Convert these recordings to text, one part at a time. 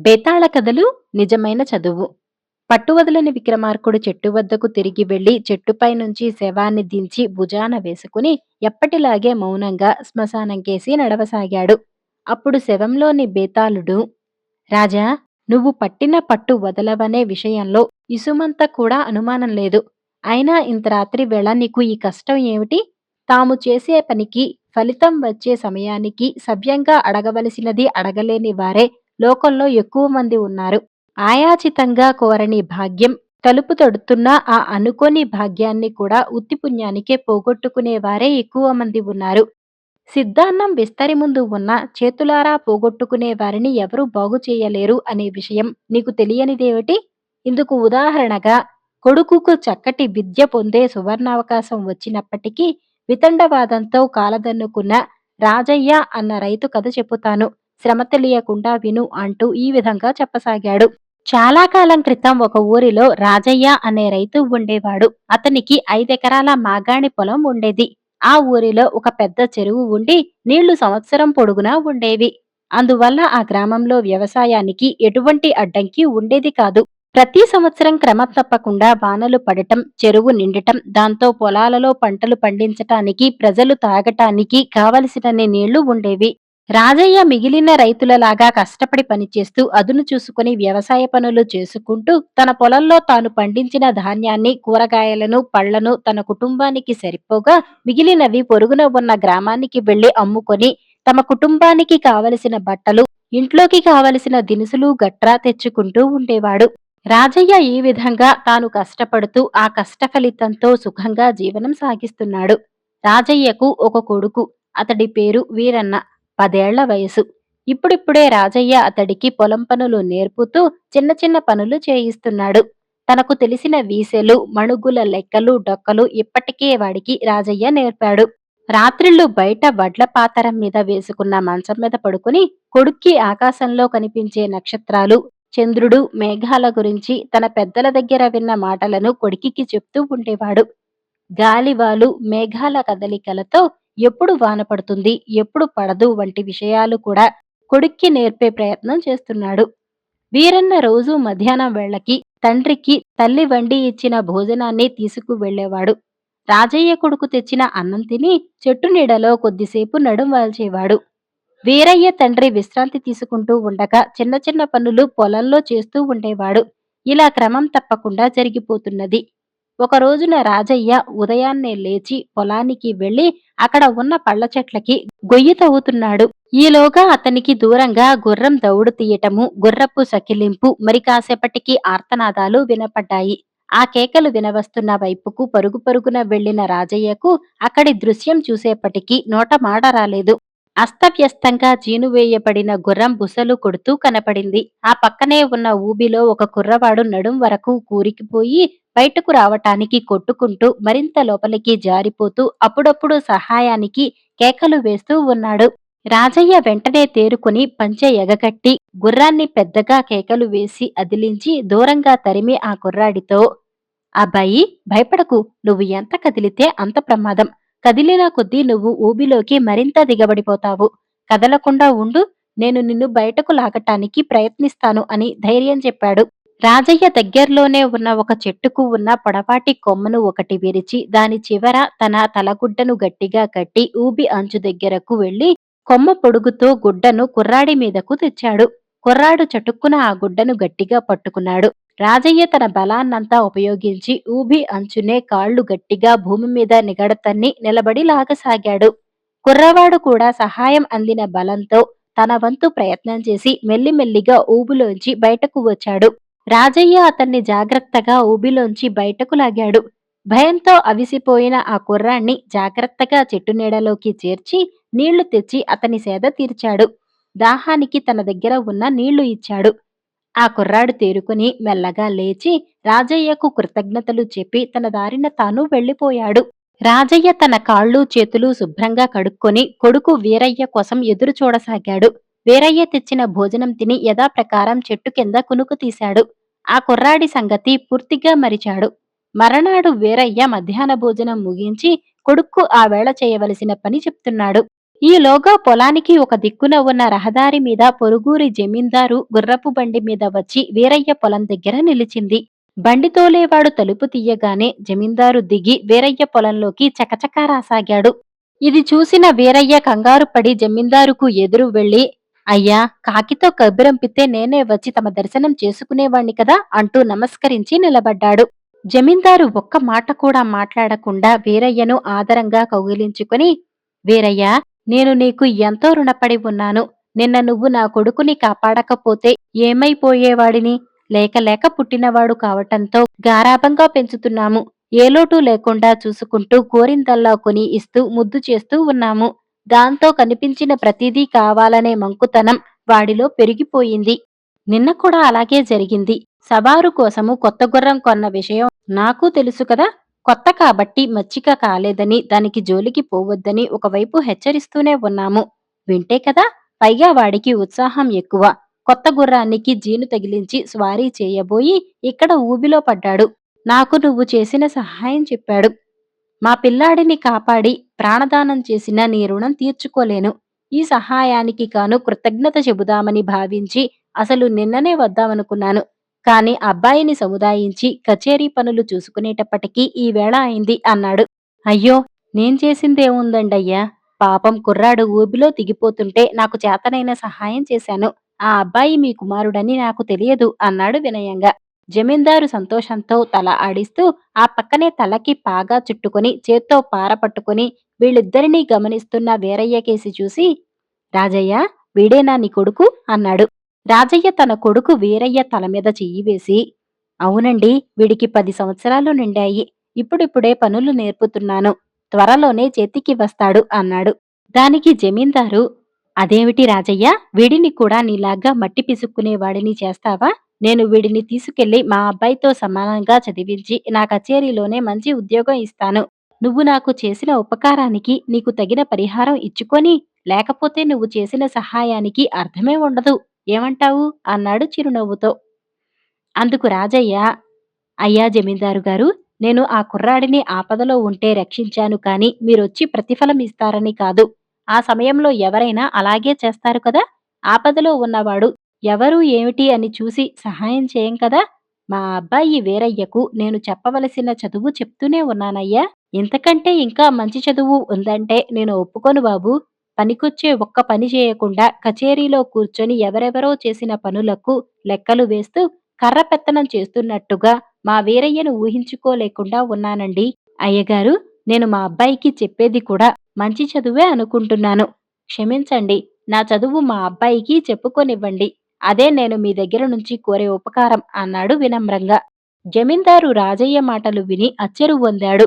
బేతాళ కథలు నిజమైన చదువు. పట్టువదలని విక్రమార్కుడు చెట్టు వద్దకు తిరిగి వెళ్లి చెట్టుపై నుంచి శవాన్ని దించి భుజాన వేసుకుని ఎప్పటిలాగే మౌనంగా శ్మశానంకేసి నడవసాగాడు. అప్పుడు శవంలోని బేతాళుడు, రాజా, నువ్వు పట్టిన పట్టు వదలవనే విషయంలో ఇసుమంత కూడా అనుమానం లేదు. అయినా ఇంత రాత్రి వేళ నీకు ఈ కష్టం ఏమిటి? తాము చేసే పనికి ఫలితం వచ్చే సమయానికి సవ్యంగా అడగవలసినది అడగలేని వారే లోకంలో ఎక్కువ మంది ఉన్నారు. ఆయాచితంగా కోరని భాగ్యం తలుపు తడుతున్న ఆ అనుకోని భాగ్యాన్ని కూడా ఉత్తి పుణ్యానికే పోగొట్టుకునేవారే ఎక్కువ మంది ఉన్నారు. సిద్ధాన్నం విస్తరి ముందు ఉన్న చేతులారా పోగొట్టుకునే వారిని ఎవరూ బాగు చేయలేరు అనే విషయం నీకు తెలియనిదేమిటి? ఇందుకు ఉదాహరణగా కొడుకుకు చక్కటి విద్య పొందే సువర్ణావకాశం వచ్చినప్పటికీ వితండవాదంతో కాలదన్నుకున్న రాజయ్య అన్న రైతు కథ చెప్పుతాను. శ్రమ తెలియకుండా విను అంటూ ఈ విధంగా చెప్పసాగాడు. చాలా కాలం క్రితం ఒక ఊరిలో రాజయ్య అనే రైతు ఉండేవాడు. అతనికి 5 ఎకరాల మాగాణి పొలం ఉండేది. ఆ ఊరిలో ఒక పెద్ద చెరువు ఉండి నీళ్లు సంవత్సరం పొడుగునా ఉండేవి. అందువల్ల ఆ గ్రామంలో వ్యవసాయానికి ఎటువంటి అడ్డంకి ఉండేది కాదు. ప్రతి సంవత్సరం క్రమం తప్పకుండా వానలు పడటం, చెరువు నిండటం, దాంతో పొలాలలో పంటలు పండించటానికి, ప్రజలు తాగటానికి కావలసినన్ని నీళ్లు ఉండేవి. రాజయ్య మిగిలిన రైతులలాగా కష్టపడి పనిచేస్తూ అదును చూసుకుని వ్యవసాయ పనులు చేసుకుంటూ తన పొలంలో తాను పండించిన ధాన్యాన్ని, కూరగాయలను, పళ్లను తన కుటుంబానికి సరిపోగా మిగిలినవి పొరుగున ఉన్న గ్రామానికి వెళ్లి అమ్ముకొని తమ కుటుంబానికి కావలసిన బట్టలు, ఇంట్లోకి కావలసిన దినుసులు గట్రా తెచ్చుకుంటూ ఉండేవాడు. రాజయ్య ఈ విధంగా తాను కష్టపడుతూ ఆ కష్ట ఫలితంతో సుఖంగా జీవనం సాగిస్తున్నాడు. రాజయ్యకు ఒక కొడుకు. అతడి పేరు వీరన్న. 10 ఏళ్ల వయసు. ఇప్పుడిప్పుడే రాజయ్య అతడికి పొలం పనులు నేర్పుతూ చిన్న చిన్న పనులు చేయిస్తున్నాడు. తనకు తెలిసిన వీసెలు, మణుగుల లెక్కలు, డొక్కలు ఇప్పటికే వాడికి రాజయ్య నేర్పాడు. రాత్రిళ్ళు బయట వడ్ల పాతరం మీద వేసుకున్న మంచం మీద పడుకుని కొడుక్కి ఆకాశంలో కనిపించే నక్షత్రాలు, చంద్రుడు, మేఘాల గురించి తన పెద్దల దగ్గర విన్న మాటలను కొడుకికి చెప్తూ ఉండేవాడు. గాలివాలు, మేఘాల కదలికలతో ఎప్పుడు వాన పడుతుంది, ఎప్పుడు పడదు వంటి విషయాలు కూడా కొడుక్కి నేర్పే ప్రయత్నం చేస్తున్నాడు. వీరన్న రోజూ మధ్యాహ్నం వేళకి తండ్రికి తల్లి వండి ఇచ్చిన భోజనాన్ని తీసుకువెళ్ళేవాడు. రాజయ్య కొడుకు తెచ్చిన అన్నం తిని చెట్టు నీడలో కొద్దిసేపు నడుం వాల్చేవాడు. వీరయ్య తండ్రి విశ్రాంతి తీసుకుంటూ ఉండగా చిన్న చిన్న పనులు పొలంలో చేస్తూ ఉండేవాడు. ఇలా క్రమం తప్పకుండా జరిగిపోతున్నది. ఒక రోజున రాజయ్య ఉదయాన్నే లేచి పొలానికి వెళ్లి అక్కడ ఉన్న పళ్ళ చెట్లకి గొయ్యి తవ్వుతున్నాడు. ఈలోగా అతనికి దూరంగా గుర్రం దౌడు తీయటము, గుర్రపు సకిలింపు, మరి కాసేపటికి ఆర్తనాదాలు వినపడ్డాయి. ఆ కేకలు వినవస్తున్న వైపుకు పరుగు పరుగున వెళ్లిన రాజయ్యకు అక్కడి దృశ్యం చూసేపటికి నోట మాట రాలేదు. అస్తవ్యస్తంగా జీనువేయబడిన గుర్రం బుసలు కొడుతూ కనపడింది. ఆ పక్కనే ఉన్న ఊబిలో ఒక కుర్రవాడు నడుం వరకు కూరికిపోయి బయటకు రావటానికి కొట్టుకుంటూ మరింత లోపలికి జారిపోతూ అప్పుడప్పుడు సహాయానికి కేకలు వేస్తూ ఉన్నాడు. రాజయ్య వెంటనే తేరుకుని పంచె ఎగగట్టి గుర్రాన్ని పెద్దగా కేకలు వేసి అదిలించి దూరంగా తరిమి ఆ కుర్రాడితో, అబ్బాయి, భయపడకు. నువ్వు ఎంత కదిలితే అంత ప్రమాదం. కదిలిన కొద్దీ నువ్వు ఊబిలోకి మరింత దిగబడిపోతావు. కదలకుండా ఉండు. నేను నిన్ను బయటకు లాగటానికి ప్రయత్నిస్తాను అని ధైర్యం చెప్పాడు. రాజయ్య దగ్గర్లోనే ఉన్న ఒక చెట్టుకు ఉన్న పొడవాటి కొమ్మను ఒకటి విరిచి దాని చివర తన తలగుడ్డను గట్టిగా కట్టి ఊబి అంచు దగ్గరకు వెళ్లి కొమ్మ పొడుగుతో గుడ్డను కుర్రాడి మీదకు తెచ్చాడు. కుర్రాడు చటుక్కున ఆ గుడ్డను గట్టిగా పట్టుకున్నాడు. రాజయ్య తన బలాన్నంతా ఉపయోగించి ఊబి అంచునే కాళ్లు గట్టిగా భూమి మీద నిగడతన్ని నిలబడి లాగసాగాడు. కుర్రవాడు కూడా సహాయం అందిన బలంతో తన వంతు ప్రయత్నం చేసి మెల్లిమెల్లిగా ఊబిలోంచి బయటకు వచ్చాడు. రాజయ్య అతన్ని జాగ్రత్తగా ఊబిలోంచి బయటకు లాగాడు. భయంతో అవిసిపోయిన ఆ కుర్రాణ్ణి జాగ్రత్తగా చెట్టు నీడలోకి చేర్చి నీళ్లు తెచ్చి అతని సేద తీర్చాడు. దాహానికి తన దగ్గర ఉన్న నీళ్లు ఇచ్చాడు. ఆ కుర్రాడు తేరుకుని మెల్లగా లేచి రాజయ్యకు కృతజ్ఞతలు చెప్పి తన దారిన తాను వెళ్లిపోయాడు. రాజయ్య తన కాళ్ళు చేతులు శుభ్రంగా కడుక్కొని కొడుకు వీరయ్య కోసం ఎదురు చూడసాగాడు. వీరయ్య తెచ్చిన భోజనం తిని యథాప్రకారం చెట్టు కింద కునుకు తీశాడు. ఆ కుర్రాడి సంగతి పూర్తిగా మరిచాడు. మరనాడు వీరయ్య మధ్యాహ్న భోజనం ముగించి కొడుక్కు ఆ వేళ చేయవలసిన పని చెప్తున్నాడు. ఈలోగా పొలానికి ఒక దిక్కున ఉన్న రహదారి మీద పొరుగురి జమీందారు గుర్రపు బండి మీద వచ్చి వీరయ్య పొలం దగ్గర నిలిచింది. బండి తోలేవాడు తలుపు తీయగానే జమీందారు దిగి వీరయ్య పొలంలోకి చకచకా రాసాగాడు. ఇది చూసిన వీరయ్య కంగారు పడి జమీందారుకు ఎదురు వెళ్లి, అయ్యా, కాకితో కబురంపితే నేనే వచ్చి తమ దర్శనం చేసుకునేవాణ్ణి కదా అంటూ నమస్కరించి నిలబడ్డాడు. జమీందారు ఒక్క మాట కూడా మాట్లాడకుండా వీరయ్యను ఆదరంగా కౌగిలించుకుని, వీరయ్య, నేను నీకు ఎంతో రుణపడి ఉన్నాను. నిన్న నువ్వు నా కొడుకుని కాపాడకపోతే ఏమైపోయేవాడిని? లేక లేక పుట్టినవాడు కావటంతో గారాబంగా పెంచుతున్నాము. ఏ లోటు లేకుండా చూసుకుంటూ కోరిందల్లా కొని ఇస్తూ ముద్దు చేస్తూ ఉన్నాము. దాంతో కనిపించిన ప్రతిదీ కావాలనే మంకుతనం వాడిలో పెరిగిపోయింది. నిన్న కూడా అలాగే జరిగింది. సవారు కోసము కొత్త గుర్రం కొన్న విషయం నాకు తెలుసు కదా! కొత్త కాబట్టి మచ్చిక కాలేదని, దానికి జోలికి పోవద్దని ఒకవైపు హెచ్చరిస్తూనే ఉన్నాము. వింటే కదా! పైగా వాడికి ఉత్సాహం ఎక్కువ. కొత్త గుర్రానికి జీను తగిలించి స్వారీ చేయబోయి ఇక్కడ ఊబిలో పడ్డాడు. నాకు నువ్వు చేసిన సహాయం చెప్పాడు. మా పిల్లాడిని కాపాడి ప్రాణదానం చేసిన నీ రుణం తీర్చుకోలేను. ఈ సహాయానికి కాను కృతజ్ఞత చెబుదామని భావించి అసలు నిన్ననే వద్దామనుకున్నాను. కాని అబ్బాయిని సముదాయించి కచేరీ పనులు చూసుకునేటప్పటికీ ఈ వేళ అయింది అన్నాడు. అయ్యో, నేను చేసిందేముందండయ్యా? పాపం కుర్రాడు ఊబిలో దిగిపోతుంటే నాకు చేతనైన సహాయం చేశాను. ఆ అబ్బాయి మీ కుమారుడని నాకు తెలియదు అన్నాడు వినయంగా. జమీందారు సంతోషంతో తల ఆడిస్తూ ఆ పక్కనే తలకి పాగా చుట్టుకొని చేత్తో పార పట్టుకుని వీళ్ళిద్దరినీ గమనిస్తున్న వీరయ్య కేసి చూసి, రాజయ్య, వీడేనా నీ కొడుకు అన్నాడు. రాజయ్య తన కొడుకు వీరయ్య తల మీద చెయ్యి వేసి, అవునండి, వీడికి 10 సంవత్సరాలు నిండాయి. ఇప్పుడిప్పుడే పనులు నేర్పుతున్నాను. త్వరలోనే చేతికి వస్తాడు అన్నాడు. దానికి జమీందారు, అదేమిటి రాజయ్య, వీడిని కూడా నీలాగా మట్టి పిసుక్కునేవాడిని చేస్తావా? నేను వీడిని తీసుకెళ్లి మా అబ్బాయితో సమానంగా చదివించి నా కచేరీలోనే మంచి ఉద్యోగం ఇస్తాను. నువ్వు నాకు చేసిన ఉపకారానికి నీకు తగిన పరిహారం ఇచ్చుకొని, లేకపోతే నువ్వు చేసిన సహాయానికి అర్థమే ఉండదు. ఏమంటావు అన్నాడు చిరునవ్వుతో. అందుకు రాజయ్య, అయ్యా జమీందారు గారు, నేను ఆ కుర్రాడిని ఆపదలో ఉంటే రక్షించాను కాని మీరొచ్చి ప్రతిఫలం ఇస్తారని కాదు. ఆ సమయంలో ఎవరైనా అలాగే చేస్తారు కదా! ఆపదలో ఉన్నవాడు ఎవరు ఏమిటి అని చూసి సహాయం చేయం కదా! మా అబ్బాయి వీరయ్యకు నేను చెప్పవలసిన చదువు చెప్తూనే ఉన్నానయ్యా. ఇంతకంటే ఇంకా మంచి చదువు ఉందంటే నేను ఒప్పుకోను బాబూ. పనికొచ్చే ఒక్క పని చేయకుండా కచేరీలో కూర్చొని ఎవరెవరో చేసిన పనులకు లెక్కలు వేస్తూ కర్రపెత్తనం చేస్తున్నట్టుగా మా వీరయ్యను ఊహించుకోలేకుండా ఉన్నానండి. అయ్యగారు, నేను మా అబ్బాయికి చెప్పేది కూడా మంచి చదువే అనుకుంటున్నాను. క్షమించండి. నా చదువు మా అబ్బాయికి చెప్పుకోనివ్వండి. అదే నేను మీ దగ్గర నుంచి కోరే ఉపకారం అన్నాడు వినమ్రంగా. జమీందారు రాజయ్య మాటలు విని అచ్చెరువొందాడు.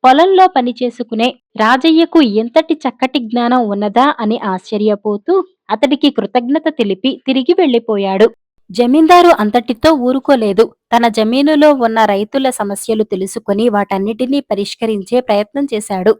పొలంలో పనిచేసుకునే రాజయ్యకు ఎంతటి చక్కటి జ్ఞానం ఉన్నదా అని ఆశ్చర్యపోతూ అతడికి కృతజ్ఞత తెలిపి తిరిగి వెళ్ళిపోయాడు. జమీందారు అంతటితో ఊరుకోలేదు. తన జమీనులో ఉన్న రైతుల సమస్యలు తెలుసుకుని వాటన్నిటినీ పరిష్కరించే ప్రయత్నం చేశాడు.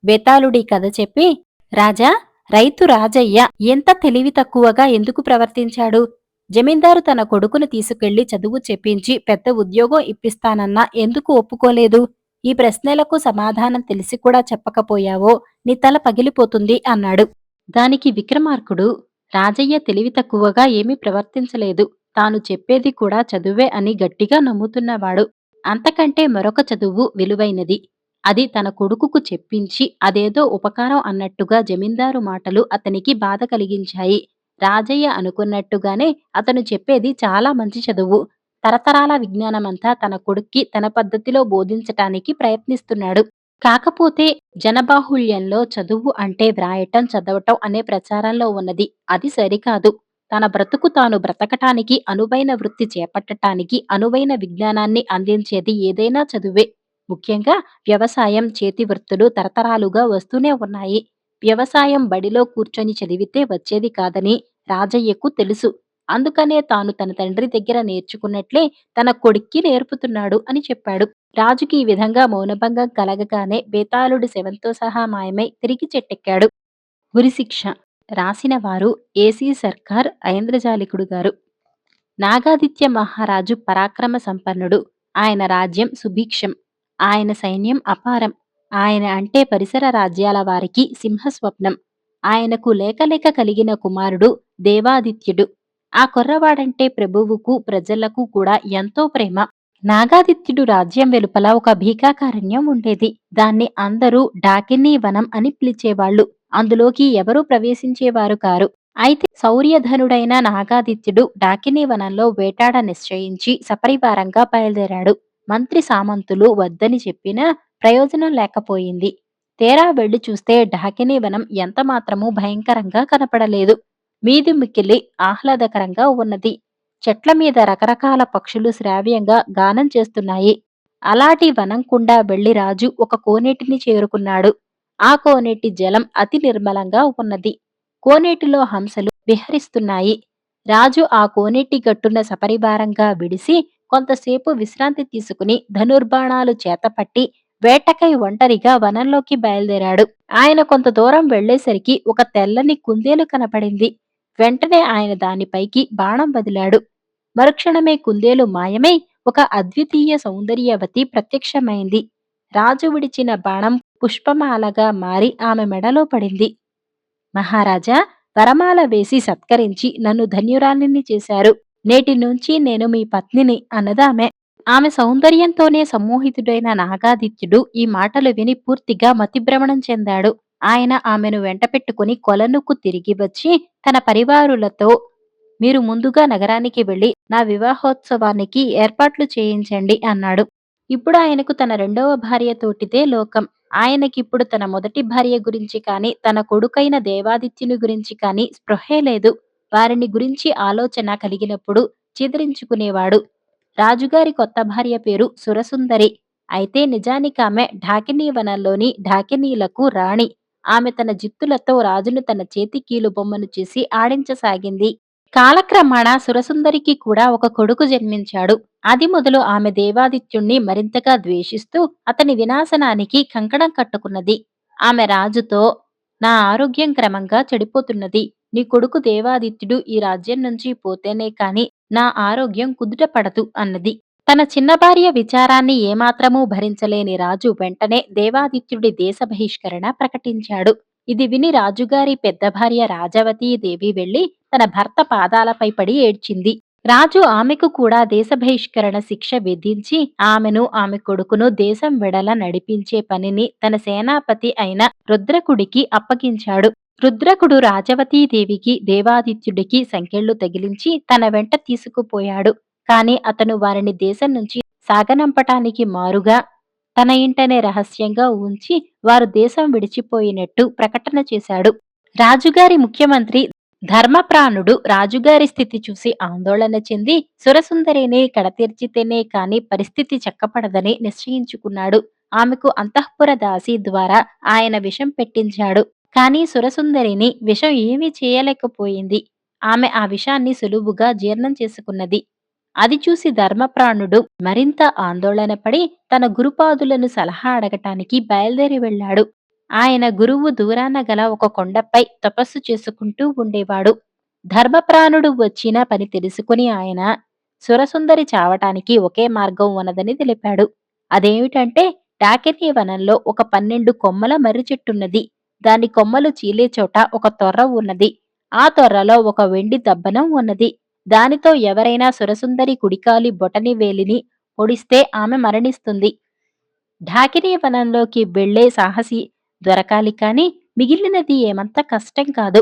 బేతాళుడి కథ చెప్పి, రాజా, రైతు రాజయ్య ఎంత తెలివి తక్కువగా ఎందుకు ప్రవర్తించాడు? జమీందారు తన కొడుకును తీసుకెళ్లి చదువు చెప్పించి పెద్ద ఉద్యోగం ఇప్పిస్తానన్నా ఎందుకు ఒప్పుకోలేదు? ఈ ప్రశ్నలకు సమాధానం తెలిసి కూడా చెప్పకపోయావో నీ తల పగిలిపోతుంది అన్నాడు. దానికి విక్రమార్కుడు, రాజయ్య తెలివి తక్కువగా ఏమీ ప్రవర్తించలేదు. తాను చెప్పేది కూడా చదువే అని గట్టిగా నమ్ముతున్నవాడు. అంతకంటే మరొక చదువు విలువైనది. అది తన కొడుకుకు చెప్పించి అదేదో ఉపకారం అన్నట్టుగా జమీందారు మాటలు అతనికి బాధ కలిగించాయి. రాజయ్య అనుకున్నట్టుగానే అతను చెప్పేది చాలా మంచి చదువు. తరతరాల విజ్ఞానమంతా తన కొడుక్కి తన పద్ధతిలో బోధించటానికి ప్రయత్నిస్తున్నాడు. కాకపోతే జనబాహుళ్యంలో చదువు అంటే వ్రాయటం, చదవటం అనే ప్రచారంలో ఉన్నది. అది సరికాదు. తన బ్రతుకు తాను బ్రతకటానికి, అనువైన వృత్తి చేపట్టటానికి, అనువైన విజ్ఞానాన్ని అందించేది ఏదైనా చదువే. ముఖ్యంగా వ్యవసాయం, చేతి వృత్తులు తరతరాలుగా వస్తూనే ఉన్నాయి. వ్యవసాయం బడిలో కూర్చొని చదివితే వచ్చేది కాదని రాజయ్యకు తెలుసు. అందుకనే తాను తన తండ్రి దగ్గర నేర్చుకున్నట్లే తన కొడుక్కి నేర్పుతున్నాడు అని చెప్పాడు. రాజుకి ఈ విధంగా మౌనభంగం కలగగానే బేతాళుడు శవంతో సహా మాయమై తిరిగి చెట్టెక్కాడు. ఉరిశిక్ష రాసిన వారు ఏసీ సర్కార్ ఐంద్రజాలికుడు గారు. నాగాదిత్య మహారాజు పరాక్రమ సంపన్నుడు. ఆయన రాజ్యం సుభిక్షం. ఆయన సైన్యం అపారం. ఆయన అంటే పరిసర రాజ్యాల వారికి సింహస్వప్నం. ఆయనకు లేక లేక కలిగిన కుమారుడు దేవాదిత్యుడు. ఆ కుర్రవాడంటే ప్రభువుకు, ప్రజలకు కూడా ఎంతో ప్రేమ. నాగాదిత్యుడు రాజ్యం వెలుపల ఒక భీకాకారణ్యం ఉండేది. దాన్ని అందరూ డాకినీ వనం అని పిలిచేవాళ్ళు. అందులోకి ఎవరూ ప్రవేశించేవారు కారు. అయితే శౌర్యధనుడైన నాగాదిత్యుడు డాకినీ వనంలో వేటాడ నిశ్చయించి సపరివారంగా బయలుదేరాడు. మంత్రి సామంతులు వద్దని చెప్పినా ప్రయోజనం లేకపోయింది. తీరా వెళ్లి చూస్తే డాకినీ వనం ఎంతమాత్రమూ భయంకరంగా కనపడలేదు. మీది మిక్కిలి ఆహ్లాదకరంగా ఉన్నది. చెట్ల మీద రకరకాల పక్షులు శ్రావ్యంగా గానం చేస్తున్నాయి. అలాటి వనం గుండా వెళ్లి రాజు ఒక కోనేటిని చేరుకున్నాడు. ఆ కోనేటి జలం అతి నిర్మలంగా ఉన్నది. కోనేటిలో హంసలు విహరిస్తున్నాయి. రాజు ఆ కోనేటి గట్టున సపరివారంగా విడిసి కొంతసేపు విశ్రాంతి తీసుకుని ధనుర్బాణాలు చేతపట్టి వేటకై ఒంటరిగా వనంలోకి బయలుదేరాడు. ఆయన కొంత దూరం వెళ్లేసరికి ఒక తెల్లని కుందేలు కనపడింది. వెంటనే ఆయన దానిపైకి బాణం వదిలాడు. మరుక్షణమే కుందేలు మాయమై ఒక అద్వితీయ సౌందర్యవతి ప్రత్యక్షమైంది. రాజు విడిచిన బాణం పుష్పమాలగా మారి ఆమె మెడలో పడింది. మహారాజా, వరమాల వేసి సత్కరించి నన్ను ధన్యురాలిని చేశారు. నేటి నుంచి నేను మీ పత్నిని అన్నదామె. ఆమె సౌందర్యంతోనే సమ్మోహితుడైన నాగాదిత్యుడు ఈ మాటలు విని పూర్తిగా మతిభ్రమణం చెందాడు. ఆయన ఆమెను వెంటపెట్టుకుని కొలనుకు తిరిగి వచ్చి తన పరివారులతో, మీరు ముందుగా నగరానికి వెళ్లి నా వివాహోత్సవానికి ఏర్పాట్లు చేయించండి అన్నాడు. ఇప్పుడు ఆయనకు తన రెండవ భార్యతోటిదే లోకం. ఆయనకిప్పుడు తన మొదటి భార్య గురించి కాని, తన కొడుకైన దేవాదిత్యుని గురించి కాని స్పృహే లేదు. వారిని గురించి ఆలోచన కలిగినప్పుడు చిదిరించుకునేవాడు. రాజుగారి కొత్త భార్య పేరు సురసుందరి. అయితే నిజానికామె ఢాకినీ వనంలోని ఢాకినీలకు రాణి. ఆమె తన జిత్తులతో రాజును తన చేతి కీలు బొమ్మను చేసి ఆడించసాగింది. కాలక్రమేణా సురసుందరికి కూడా ఒక కొడుకు జన్మించాడు. అది మొదలు ఆమె దేవాదిత్యుణ్ణి మరింతగా ద్వేషిస్తూ అతని వినాశనానికి కంకణం కట్టుకున్నది. ఆమె రాజుతో, నా ఆరోగ్యం క్రమంగా చెడిపోతున్నది. నీ కొడుకు దేవాదిత్యుడు ఈ రాజ్యం నుంచి పోతేనే కాని నా ఆరోగ్యం కుదుట పడదు అన్నది. తన చిన్న భార్య విచారాన్ని ఏమాత్రమూ భరించలేని రాజు వెంటనే దేవాదిత్యుడి దేశ బహిష్కరణ ప్రకటించాడు. ఇది విని రాజుగారి పెద్ద భార్య రాజవతీదేవి వెళ్లి తన భర్త పాదాలపై పడి ఏడ్చింది. రాజు ఆమెకు కూడా దేశ బహిష్కరణ శిక్ష విధించి ఆమెను ఆమె కొడుకును దేశం వెడల నడిపించే పనిని తన సేనాపతి అయిన రుద్రకుడికి అప్పగించాడు. రుద్రకుడు రాజవతీదేవికి దేవాదిత్యుడికి సంకెళ్లు తగిలించి తన వెంట తీసుకుపోయాడు. కాని అతను వారిని దేశం నుంచి సాగనంపటానికి మారుగా తన ఇంటనే రహస్యంగా ఉంచి వారు దేశం విడిచిపోయినట్టు ప్రకటన చేశాడు. రాజుగారి ముఖ్యమంత్రి ధర్మప్రాణుడు రాజుగారి స్థితి చూసి ఆందోళన చెంది సురసుందరిని కడతీర్చితేనే కాని పరిస్థితి చక్కపడదని నిశ్చయించుకున్నాడు. ఆమెకు అంతఃపుర దాసి ద్వారా ఆయన విషం పెట్టించాడు. కాని సురసుందరిని విషం ఏమీ చేయలేకపోయింది. ఆమె ఆ విషాన్ని సులువుగా జీర్ణం చేసుకున్నది. అది చూసి ధర్మప్రాణుడు మరింత ఆందోళనపడి తన గురుపాదులను సలహా అడగటానికి బయలుదేరి వెళ్ళాడు. ఆయన గురువు దూరాన గల ఒక కొండపై తపస్సు చేసుకుంటూ ఉండేవాడు. ధర్మప్రాణుడు వచ్చిన పని తెలుసుకుని ఆయన సురసుందరి చావటానికి ఒకే మార్గం ఉన్నదని తెలిపాడు. అదేమిటంటే డాకినీ వనంలో ఒక 12 కొమ్మల మర్రి చెట్టున్నది. దాని కొమ్మలు చీలే చోట ఒక తొర్ర ఉన్నది. ఆ తొర్రలో ఒక వెండి దబ్బనం ఉన్నది. దానితో ఎవరైనా సురసుందరి కుడికాలి బొటని వేలిని పొడిస్తే ఆమె మరణిస్తుంది. ఢాకినీ వనంలోకి వెళ్లే సాహసి దొరకాలి కాని మిగిలినది ఏమంత కష్టం కాదు.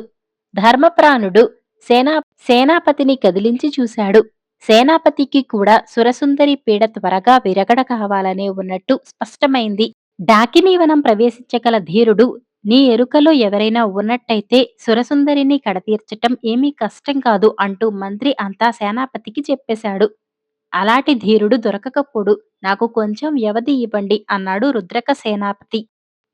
ధర్మప్రాణుడు సేనా సేనాపతిని కదిలించి చూశాడు. సేనాపతికి కూడా సురసుందరి పీడ త్వరగా విరగడ కావాలనే ఉన్నట్టు స్పష్టమైంది. డాకినీవనం ప్రవేశించగల ధీరుడు నీ ఎరుకలో ఎవరైనా ఉన్నట్టయితే సురసుందరిని కడతీర్చటం ఏమీ కష్టం కాదు అంటూ మంత్రి అంతా సేనాపతికి చెప్పేశాడు. అలాంటి ధీరుడు దొరకకపోడు. నాకు కొంచెం వ్యవధి ఇవ్వండి అన్నాడు రుద్రక సేనాపతి.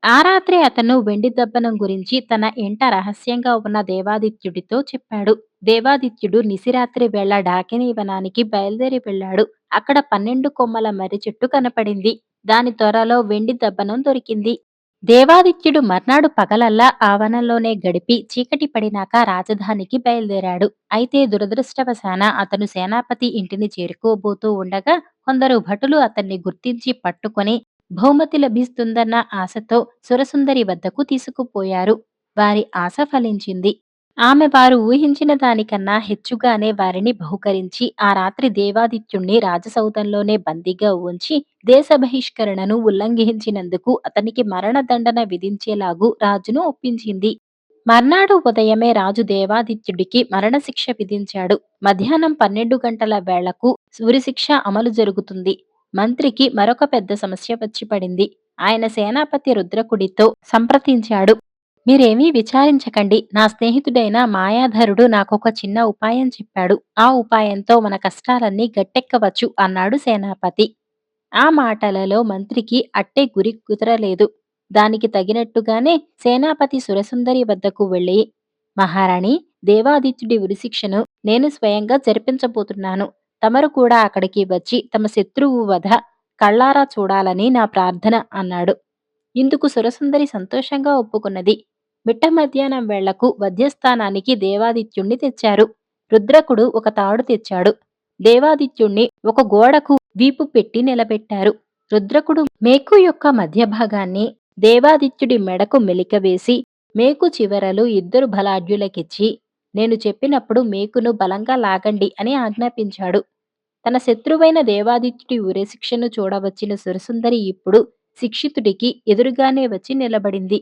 ఆ రాత్రే అతను వెండి దబ్బనం గురించి తన ఇంట రహస్యంగా ఉన్న దేవాదిత్యుడితో చెప్పాడు. దేవాదిత్యుడు నిశిరాత్రి వేళ డాకినీ వనానికి బయలుదేరి వెళ్ళాడు. అక్కడ 12 కొమ్మల మర్రి చెట్టు కనపడింది. దాని త్వరలో వెండి దబ్బనం దొరికింది. దేవాదిత్యుడు మర్నాడు పగలల్లా ఆ వనంలోనే గడిపి చీకటి పడినాక రాజధానికి బయలుదేరాడు. అయితే దురదృష్టవశాన అతను సేనాపతి ఇంటిని చేరుకోబోతూ ఉండగా కొందరు భటులు అతన్ని గుర్తించి పట్టుకొని బహుమతి లభిస్తుందన్న ఆశతో సురసుందరి వద్దకు తీసుకుపోయారు. వారి ఆశ ఫలించింది. ఆమె వారు ఊహించిన దానికన్నా హెచ్చుగానే వారిని బహుకరించి ఆ రాత్రి దేవాదిత్యుణ్ణి రాజసౌధంలోనే బందీగా ఉంచి దేశ బహిష్కరణను ఉల్లంఘించినందుకు అతనికి మరణదండన విధించేలాగు రాజును ఒప్పించింది. మర్నాడు ఉదయమే రాజు దేవాదిత్యుడికి మరణశిక్ష విధించాడు. మధ్యాహ్నం 12 గంటల వేళకు ఉరిశిక్ష అమలు జరుగుతుంది. మంత్రికి మరొక పెద్ద సమస్య వచ్చి పడింది. ఆయన సేనాపతి రుద్రకుడితో సంప్రదించాడు. మీరేమీ విచారించకండి. నా స్నేహితుడైన మాయాధరుడు నాకొక చిన్న ఉపాయం చెప్పాడు. ఆ ఉపాయంతో మన కష్టాలన్నీ గట్టెక్కవచ్చు అన్నాడు సేనాపతి. ఆ మాటలలో మంత్రికి అట్టే గురి కుదరలేదు. దానికి తగినట్టుగానే సేనాపతి సురసుందరి వద్దకు వెళ్ళి, మహారాణి, దేవాదిత్యుడి ఉరిశిక్షను నేను స్వయంగా జరిపించబోతున్నాను. తమరు కూడా అక్కడికి వచ్చి తమ శత్రువు వధ కళ్ళారా చూడాలని నా ప్రార్థన అన్నాడు. ఇందుకు సురసుందరి సంతోషంగా ఒప్పుకున్నది. మిట్ట మధ్యాహ్నం వేళకు వధ్యస్థానానికి దేవాదిత్యుణ్ణి తెచ్చారు. రుద్రకుడు ఒక తాడు తెచ్చాడు. దేవాదిత్యుణ్ణి ఒక గోడకు వీపు పెట్టి నిలబెట్టారు. రుద్రకుడు మేకు యొక్క మధ్య భాగాన్ని దేవాదిత్యుడి మెడకు మెలికవేసి మేకు చివరలు 2 బలాఢ్యులకిచ్చి, నేను చెప్పినప్పుడు మేకును బలంగా లాగండి అని ఆజ్ఞాపించాడు. తన శత్రువైన దేవాదిత్యుడి ఉరిశిక్షను చూడవచ్చిన సురసుందరి ఇప్పుడు శిక్షితుడికి ఎదురుగానే వచ్చి నిలబడింది.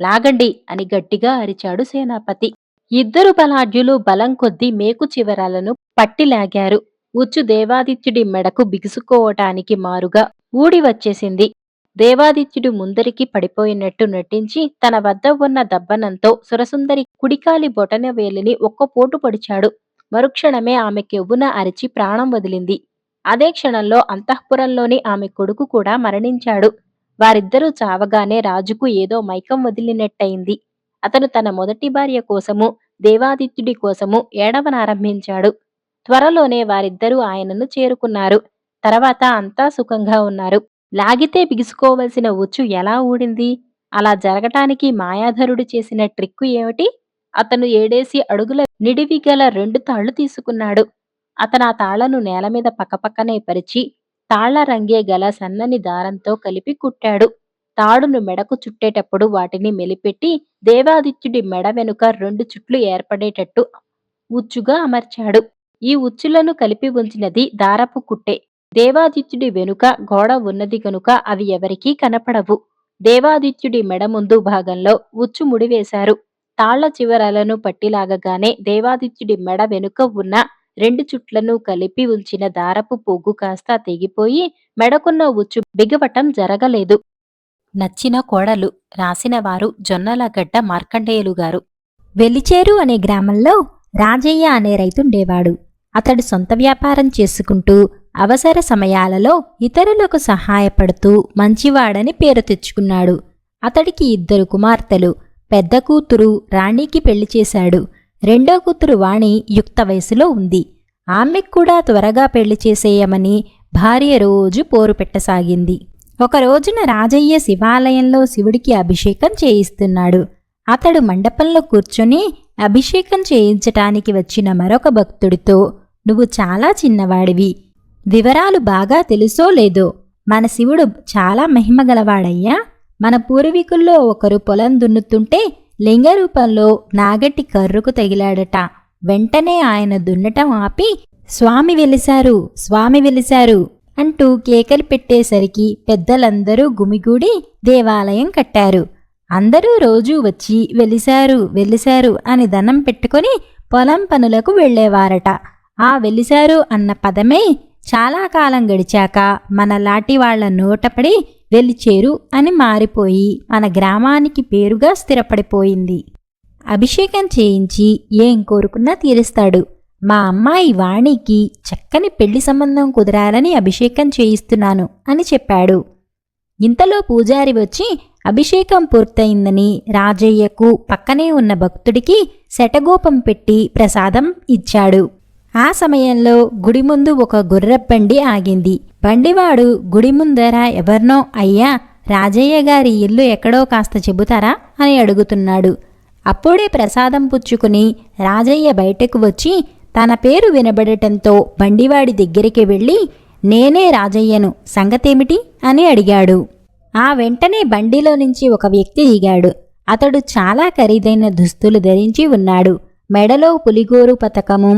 లాగండి అని గట్టిగా అరిచాడు సేనాపతి. 2 బలాఢ్యులు బలం కొద్దీ మేకు చివరలను పట్టి లాగారు. ఉచ్చు దేవాదిత్యుడి మెడకు బిగుసుకోవటానికి మారుగా ఊడి వచ్చేసింది. దేవాదిత్యుడు ముందరికి పడిపోయినట్టు నటించి తన వద్ద ఉన్న దబ్బనంతో సురసుందరి కుడికాలి బొటన వేలిని ఒక్క పోటు పొడిచాడు. మరుక్షణమే ఆమె కెవ్వున అరిచి ప్రాణం వదిలింది. అదే క్షణంలో అంతఃపురంలోని ఆమె కొడుకు కూడా మరణించాడు. వారిద్దరూ చావగానే రాజుకు ఏదో మైకం వదిలినట్టయింది. అతను తన మొదటి భార్య కోసము, దేవాదిత్యుడి కోసము ఏడవనారంభించాడు. త్వరలోనే వారిద్దరూ ఆయనను చేరుకున్నారు. తర్వాత అంతా సుఖంగా ఉన్నారు. లాగితే బిగుసుకోవలసిన ఉచ్చు ఎలా ఊడింది? అలా జరగటానికి మాయాధరుడు చేసిన ట్రిక్కు ఏమిటి? అతను 7 అడుగుల నిడివిగల 2 తాళ్లు తీసుకున్నాడు. అతను ఆ తాళ్లను నేలమీద పక్కపక్కనే పరిచి తాళ్ల రంగే గల సన్నని దారంతో కలిపి కుట్టాడు. తాడును మెడకు చుట్టేటప్పుడు వాటిని మెలిపెట్టి దేవాదిత్యుడి మెడ వెనుక 2 చుట్లు ఏర్పడేటట్టు ఉచ్చుగా అమర్చాడు. ఈ ఉచ్చులను కలిపి ఉంచినది దారపు కుట్టే. దేవాదిత్యుడి వెనుక గోడ ఉన్నది కనుక అవి ఎవరికీ కనపడవు. దేవాదిత్యుడి మెడ ముందు భాగంలో ఉచ్చు ముడివేశారు. తాళ్ల చివరలను పట్టిలాగగానే దేవాదిత్యుడి మెడ వెనుక ఉన్న 2 చుట్లను కలిపి ఉంచిన దారపు పొగ్గు కాస్త తెగిపోయి మెడకున్న ఉచ్చు బిగవటం జరగలేదు. నచ్చిన కోడలు. రాసినవారు జొన్నలగడ్డ మార్కండేయులు గారు. వెలిచేరు అనే గ్రామంలో రాజయ్య అనే రైతుండేవాడు. అతడు సొంత వ్యాపారం చేసుకుంటూ అవసర సమయాలలో ఇతరులకు సహాయపడుతూ మంచివాడని పేరు తెచ్చుకున్నాడు. అతడికి 2 కుమార్తెలు. పెద్ద కూతురు రాణికి పెళ్లి చేశాడు. రెండో కూతురు వాణి యుక్త వయసులో ఉంది. ఆమెకు కూడా త్వరగా పెళ్లి చేసేయమని భార్య రోజు పోరు పెట్టసాగింది. ఒక రోజున రాజయ్య శివాలయంలో శివుడికి అభిషేకం చేయిస్తున్నాడు. అతడు మండపంలో కూర్చొని అభిషేకం చేయించటానికి వచ్చిన మరొక భక్తుడితో, నువ్వు చాలా చిన్నవాడివి, వివరాలు బాగా తెలుసో లేదో, మన శివుడు చాలా మహిమగలవాడయ్యా. మన పూర్వీకుల్లో ఒకరు పొలం దున్నుతుంటే లింగ రూపంలో నాగటి కర్రుకు తగిలాడట. వెంటనే ఆయన దున్నటం ఆపి స్వామి వెలిశారు, స్వామి వెలిశారు అంటూ కేకలు పెట్టేసరికి పెద్దలందరూ గుమిగూడి దేవాలయం కట్టారు. అందరూ రోజూ వచ్చి వెలిశారు వెలిశారు అని దండం పెట్టుకుని పొలం పనులకు వెళ్లేవారట. ఆ వెలిశారు అన్న పదమే చాలా కాలం గడిచాక మనలాంటి వాళ్ల నోటపడి వెలిచేరు అని మారిపోయి మన గ్రామానికి పేరుగా స్థిరపడిపోయింది. అభిషేకం చేయించి ఏం కోరుకున్నా తీరుస్తాడు. మా అమ్మాయి వాణికి చక్కని పెళ్లి సంబంధం కుదరాలని అభిషేకం చేయిస్తున్నాను అని చెప్పాడు. ఇంతలో పూజారి వచ్చి అభిషేకం పూర్తయిందని రాజయ్యకు పక్కనే ఉన్న భక్తుడికి శటగోపం పెట్టి ప్రసాదం ఇచ్చాడు. ఆ సమయంలో గుడి ముందు ఒక గుర్రబండి ఆగింది. బండివాడు గుడి ముందర ఎవర్నో, అయ్యా, రాజయ్య గారి ఇల్లు ఎక్కడో కాస్త చెబుతారా అని అడుగుతున్నాడు. అప్పుడే ప్రసాదం పుచ్చుకుని రాజయ్య బయటకు వచ్చి తన పేరు వినబడటంతో బండివాడి దగ్గరికి వెళ్ళి, నేనే రాజయ్యను, సంగతేమిటి అని అడిగాడు. ఆ వెంటనే బండిలో నుంచి ఒక వ్యక్తి దిగాడు. అతడు చాలా ఖరీదైన దుస్తులు ధరించి ఉన్నాడు. మెడలో పులిగోరు పతకము,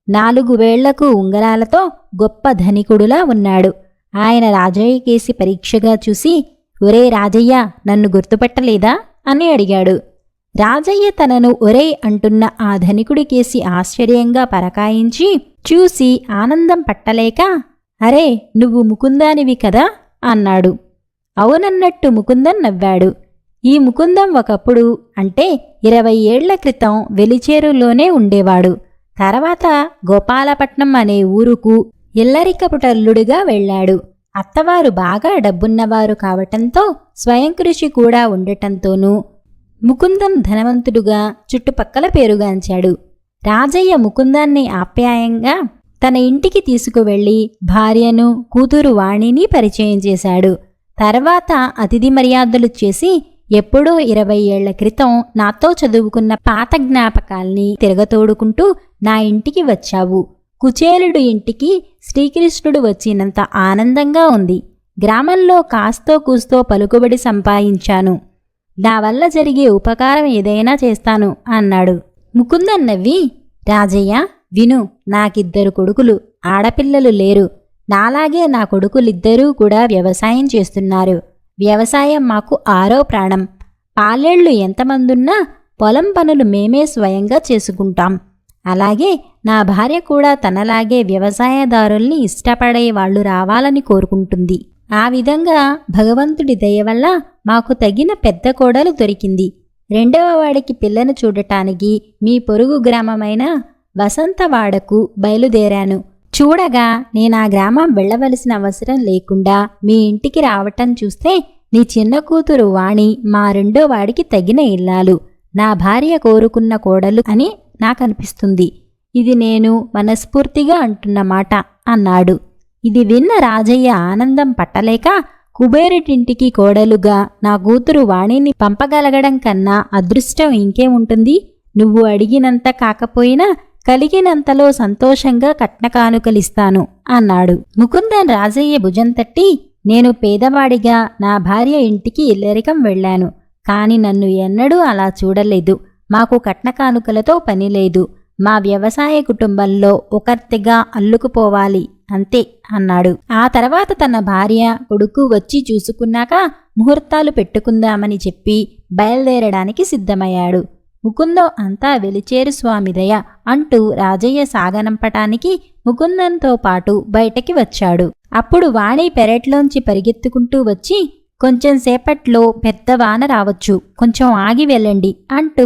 4 వేళ్లకు ఉంగరాలతో గొప్ప ధనికుడులా ఉన్నాడు. ఆయన రాజయ్య కేసి పరీక్షగా చూసి, ఒరే రాజయ్య, నన్ను గుర్తుపట్టలేదా అని అడిగాడు. రాజయ్య తనను ఒరే అంటున్న ఆ ధనికుడి కేసి ఆశ్చర్యంగా పరకాయించి చూసి ఆనందం పట్టలేక, అరే, నువ్వు ముకుందానివి కదా అన్నాడు. అవునన్నట్టు ముకుందం నవ్వాడు. ఈ ముకుందం ఒకప్పుడు, అంటే 20 ఏళ్ల క్రితం వెలిచేరులోనే ఉండేవాడు. తర్వాత గోపాలపట్నం అనే ఊరుకు ఇల్లరికపుటల్లుడుగా వెళ్లాడు. అత్తవారు బాగా డబ్బున్నవారు కావటంతో స్వయంకృషి కూడా ఉండటంతోనూ ముకుందం ధనవంతుడుగా చుట్టుపక్కల పేరుగాంచాడు. రాజయ్య ముకుందాన్ని ఆప్యాయంగా తన ఇంటికి తీసుకువెళ్లి భార్యను, కూతురు వాణిని పరిచయం చేశాడు. తర్వాత అతిథి మర్యాదలు చేసి, ఎప్పుడో 20 ఏళ్ల క్రితం నాతో చదువుకున్న పాత జ్ఞాపకాల్ని తిరగతోడుకుంటూ నా ఇంటికి వచ్చావు. కుచేలుడు ఇంటికి శ్రీకృష్ణుడు వచ్చినంత ఆనందంగా ఉంది. గ్రామంలో కాస్తో కూస్తో పలుకుబడి సంపాదించాను. నా వల్ల జరిగే ఉపకారం ఏదైనా చేస్తాను అన్నాడు. ముకుందం నవ్వి, రాజయ్య విను, నాకిద్దరు కొడుకులు, ఆడపిల్లలు లేరు. నాలాగే నా కొడుకులిద్దరూ కూడా వ్యవసాయం చేస్తున్నారు. వ్యవసాయం మాకు 6వ ప్రాణం. పాలేళ్లు ఎంతమందున్నా పొలం పనులు మేమే స్వయంగా చేసుకుంటాం. అలాగే నా భార్య కూడా తనలాగే వ్యవసాయదారుల్ని ఇష్టపడే వాళ్ళు రావాలని కోరుకుంటుంది. ఆ విధంగా భగవంతుడి దయ వల్ల మాకు తగిన పెద్ద కోడలు దొరికింది. 2వ వాడికి పిల్లను చూడటానికి మీ పొరుగు గ్రామమైన వసంతవాడకు బయలుదేరాను. చూడగా నేనా గ్రామం వెళ్లవలసిన అవసరం లేకుండా మీ ఇంటికి రావటం చూస్తే నీ చిన్న కూతురు వాణి మా 2వ వాడికి తగిన ఇల్లాలు, నా భార్య కోరుకున్న కోడలు అని నాకనిపిస్తుంది. ఇది నేను మనస్ఫూర్తిగా అంటున్న మాట అన్నాడు. ఇది విన్న రాజయ్య ఆనందం పట్టలేక, కుబేరుడింటికి కోడలుగా నా కూతురు వాణిని పంపగలగడం కన్నా అదృష్టం ఇంకేముంటుంది? నువ్వు అడిగినంత కాకపోయినా కలిగినంతలో సంతోషంగా కట్నకానుకలిస్తాను అన్నాడు. ముకుందన్ రాజయ్య భుజం తట్టి, నేను పేదవాడిగా నా భార్య ఇంటికి ఇల్లరికం వెళ్లాను. కాని నన్ను ఎన్నడూ అలా చూడలేదు. మాకు కట్నకానుకలతో పనిలేదు. మా వ్యవసాయ కుటుంబంలో ఒకర్తిగా అల్లుకుపోవాలి అంతే అన్నాడు. ఆ తర్వాత తన భార్య, కొడుకు వచ్చి చూసుకున్నాక ముహూర్తాలు పెట్టుకుందామని చెప్పి బయలుదేరడానికి సిద్ధమయ్యాడు. ముకుందం అంతా వెలిచేరు స్వామిదయ అంటూ రాజయ్య సాగనంపటానికి ముకుందంతో పాటు బయటకి వచ్చాడు. అప్పుడు వాణి పెరట్లోంచి పరిగెత్తుకుంటూ వచ్చి, కొంచెం సేపట్లో పెద్ద వాన రావచ్చు, కొంచెం ఆగి వెళ్ళండి అంటూ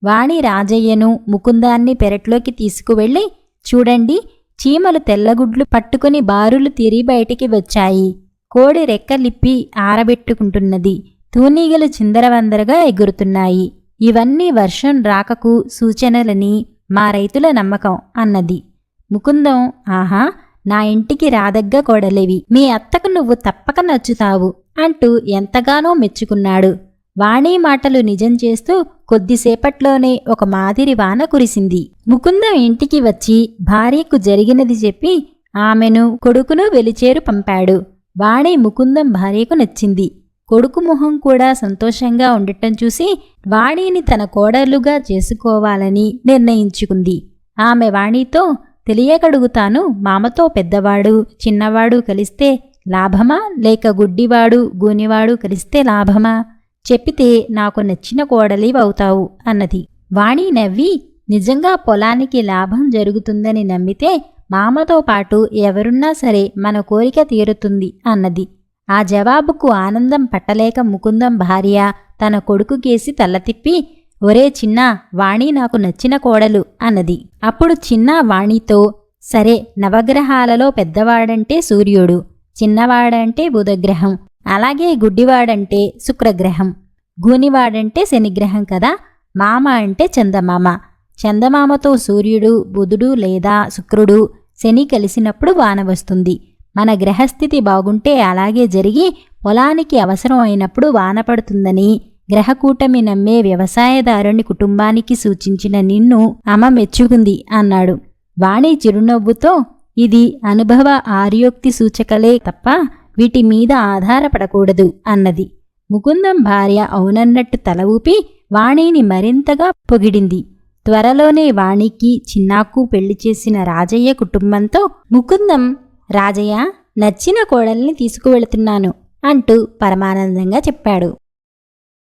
వాణి రాజయ్యను, ముకుందాన్ని పెరట్లోకి తీసుకువెళ్ళి, చూడండి, చీమలు తెల్లగుడ్లు పట్టుకుని బారులు తీరి బయటికి వచ్చాయి. కోడి రెక్కలిప్పి ఆరబెట్టుకుంటున్నది. తూనీగలు చిందరవందరగా ఎగురుతున్నాయి. ఇవన్నీ వర్షం రాకకు సూచనలని మా రైతుల నమ్మకం అన్నది. ముకుందం, ఆహా, నా ఇంటికి రాదగ్గ కోడలేవి, మీ అత్తకు నువ్వు తప్పక నచ్చుతావు అంటూ ఎంతగానో మెచ్చుకున్నాడు. వాణి మాటలు నిజం చేస్తూ కొద్దిసేపట్లోనే ఒక మాదిరి వాన కురిసింది. ముకుందం ఇంటికి వచ్చి భార్యకు జరిగినది చెప్పి ఆమెను, కొడుకును వెలిచేరు పంపాడు. వాణి ముకుందం భార్యకు నచ్చింది. కొడుకు మొహం కూడా సంతోషంగా ఉండటం చూసి వాణిని తన కోడలుగా చేసుకోవాలని నిర్ణయించుకుంది. ఆమె వాణితో, తెలియకడుగుతాను, మామతో పెద్దవాడు, చిన్నవాడు కలిస్తే లాభమా, లేక గుడ్డివాడు, గూనివాడు కలిస్తే లాభమా? చెప్పితే నాకు నచ్చిన కోడలివవుతావు అన్నది. వాణి నవ్వి, నిజంగా పొలానికి లాభం జరుగుతుందని నమ్మితే మామతో పాటు ఎవరున్నా సరే మన కోరిక తీరుతుంది అన్నది. ఆ జవాబుకు ఆనందం పట్టలేక ముకుందం భార్య తన కొడుకుకేసి తల తిప్పి, ఒరే చిన్నా, వాణి నాకు నచ్చిన కోడలు అన్నది. అప్పుడు చిన్న వాణితో, సరే, నవగ్రహాలలో పెద్దవాడంటే సూర్యుడు, చిన్నవాడంటే బుధగ్రహం, అలాగే గుడ్డివాడంటే శుక్రగ్రహం, గూనివాడంటే శనిగ్రహం కదా, మామ అంటే చందమామ. చందమామతో సూర్యుడు, బుధుడు లేదా శుక్రుడు, శని కలిసినప్పుడు వాన వస్తుంది. మన గ్రహస్థితి బాగుంటే అలాగే జరిగి పొలానికి అవసరం అయినప్పుడు వాన పడుతుందని గ్రహకూటమి నమ్మే వ్యవసాయదారుని కుటుంబానికి సూచించిన నిన్ను అమ్మ మెచ్చుకుంది అన్నాడు. వాణి చిరునవ్వుతో, ఇది అనుభవ ఆర్యోక్తి సూచకలే తప్ప వీటి మీద ఆధారపడకూడదు అన్నది. ముకుందం భార్య అవునన్నట్టు తల ఊపి వాణిని మరింతగా పొగిడింది. త్వరలోనే వాణికి చిన్నాకు పెళ్లి చేసిన రాజయ్య కుటుంబంతో ముకుందం, రాజయ్య నచ్చిన కోడల్ని తీసుకువెళుతున్నాను అంటూ పరమానందంగా చెప్పాడు.